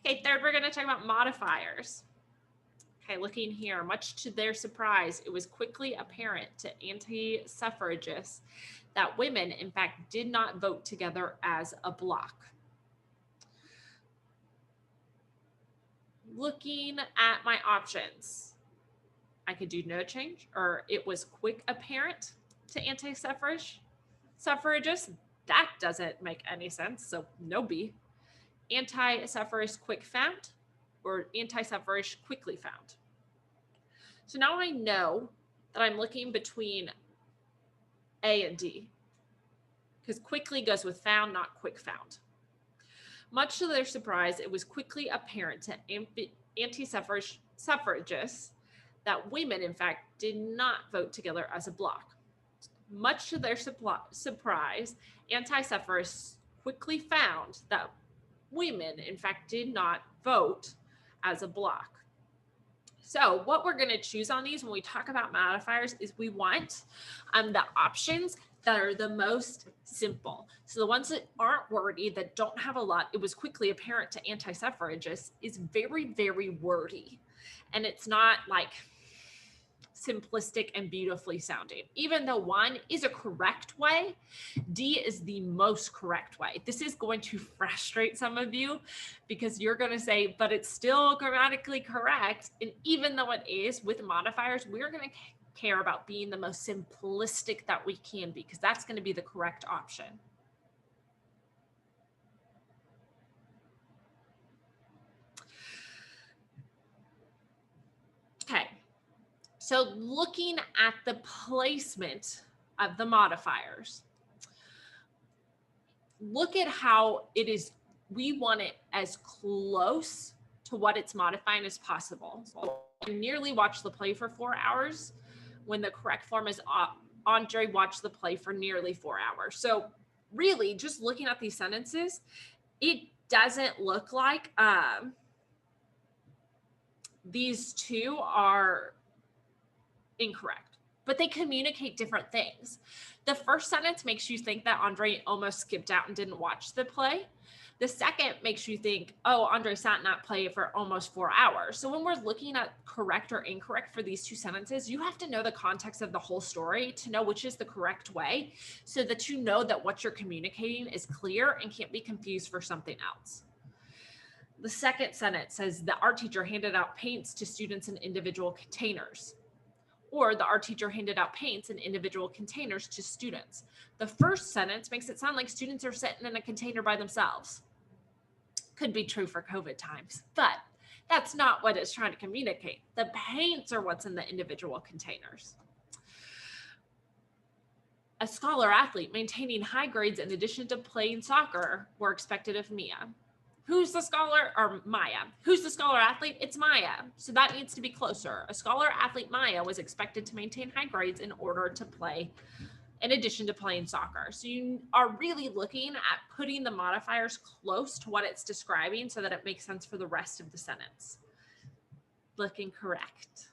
Okay, third, we're going to talk about modifiers. Okay, looking here, much to their surprise, it was quickly apparent to anti-suffragists that women, in fact, did not vote together as a bloc. Looking at my options, I could do no change, or it was quick apparent to suffragists. That doesn't make any sense, so no B. Anti-suffragist quick found, or anti-suffragist quickly found. So now I know that I'm looking between A and D, because quickly goes with found, not quick found. Much to their surprise, it was quickly apparent to anti-suffragists that women, in fact, did not vote together as a bloc. Much to their surprise, anti-suffragists quickly found that women, in fact, did not vote as a bloc. So what we're going to choose on these when we talk about modifiers is we want the options that are the most simple. So the ones that aren't wordy, that don't have a lot, it was quickly apparent to anti-suffragists, is very, very wordy. And it's not like simplistic and beautifully sounding. Even though one is a correct way, D is the most correct way. This is going to frustrate some of you because you're going to say, but it's still grammatically correct. And even though it is, with modifiers, we're going to care about being the most simplistic that we can be, because that's going to be the correct option. Okay. So looking at the placement of the modifiers, look at how it is, we want it as close to what it's modifying as possible. So I nearly watched the play for 4 hours when the correct form is Andre watched the play for nearly 4 hours. So really just looking at these sentences, it doesn't look like these two are incorrect, but they communicate different things. The first sentence makes you think that Andre almost skipped out and didn't watch the play. The second makes you think, oh, Andre sat in that play for almost 4 hours. So when we're looking at correct or incorrect for these two sentences, you have to know the context of the whole story to know which is the correct way, so that you know that what you're communicating is clear and can't be confused for something else. The second sentence says the art teacher handed out paints to students in individual containers. Or the art teacher handed out paints in individual containers to students. The first sentence makes it sound like students are sitting in a container by themselves. Could be true for COVID times, but that's not what it's trying to communicate. The paints are what's in the individual containers. A scholar athlete maintaining high grades in addition to playing soccer were expected of Mia. Who's the scholar, or Maya? Who's the scholar athlete? It's Maya. So that needs to be closer. A scholar athlete, Maya, was expected to maintain high grades in order to play, in addition to playing soccer. So you are really looking at putting the modifiers close to what it's describing so that it makes sense for the rest of the sentence. Looking correct.